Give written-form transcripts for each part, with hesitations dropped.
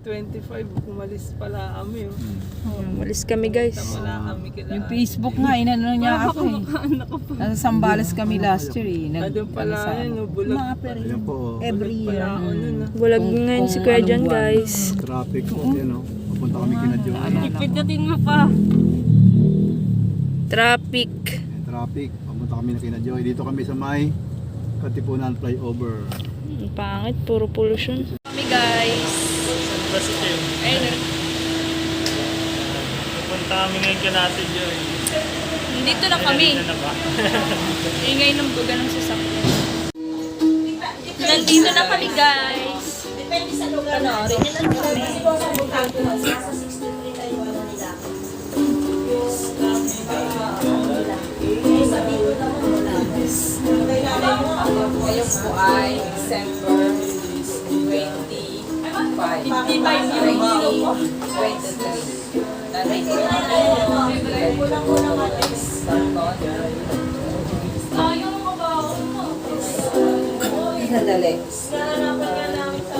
25, umalis pala kami. Umalis kami guys. Wala kami kila. Yung Facebook nga, inano niya ako eh. Nasa Sambales kami last year eh. Doon pala yun, bulag. Ayan po. Every year. Bulag ngayon si Kuya John guys. Traffic po. Yan o. Papunta kami kina Joanna. Ipindutin mo pa. Traffic. Traffic. Papunta kami na kina Joy. Dito kami sa may Katipunan flyover. Ang pangit, puro pollution. Kami guys. Ayun. Pupunta kami ngayon ka natin Joy. Dito na kami. Ingay ng buga ng sasakyan. Nandito na kami guys. Depende sa lugar. Rin nyo na lang kami. Kasi kung sa bukang ko, nasa 63 kayo nila. Sa dito naman wala. Kailangan mo ako. Ngayon po ay December 25 yung mga 23. Kulang-kulang natin. Sandali.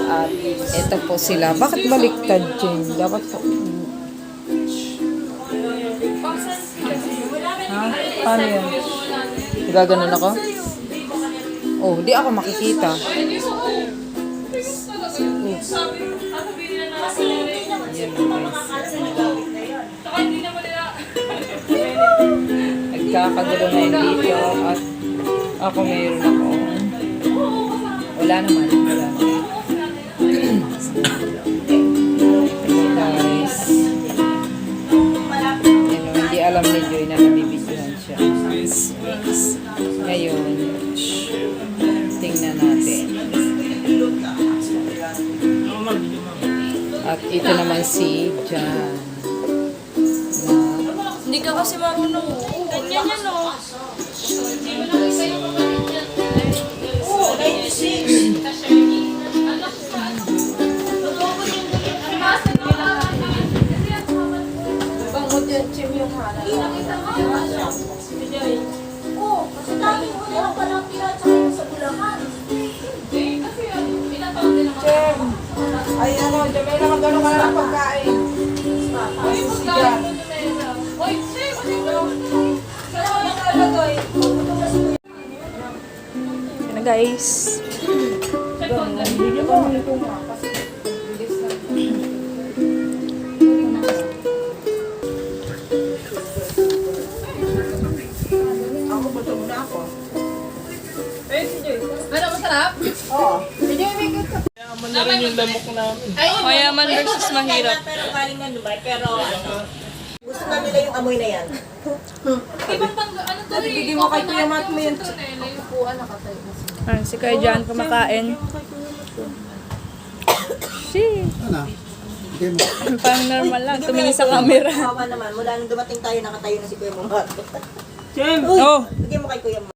At ito po sila. Bakit baliktad dyan? Dapat po. Ha? Paano yun? Gaganon ako? Oh, di ako makikita. Nagkakagulo na yun dito at ako mayroon ako. Wala naman. Wala naman. Guys. Hindi alam ni Joy na nabibidyohan siya. Ngayon, tingnan natin. At ito naman si Jan. Hindi ka kasi marunong. Ganyan yan o. Bangot yan, Chim, yung hanap. Oo, kasi dami ko na palang pinatsa sa Bulacan. Ay, ano, may nakagano ka na ng pagkain. Yan na guys. Yaman na rin yung lamok namin. Mayaman versus mahirap. Pero galing na Dubai, pero gusto na nila yung amoy na yan. Bigyan mo kay Kuya Mat mo yun. Si Kuya John kumakain. Shit. Ano? Okay mo. Parang normal lang. Tumingin sa camera. Kawawa naman, mula nung dumating tayo, nakatayo na si Kuya Mumat. Jem! Oh! Bigyan mo kay Kuya Mumat.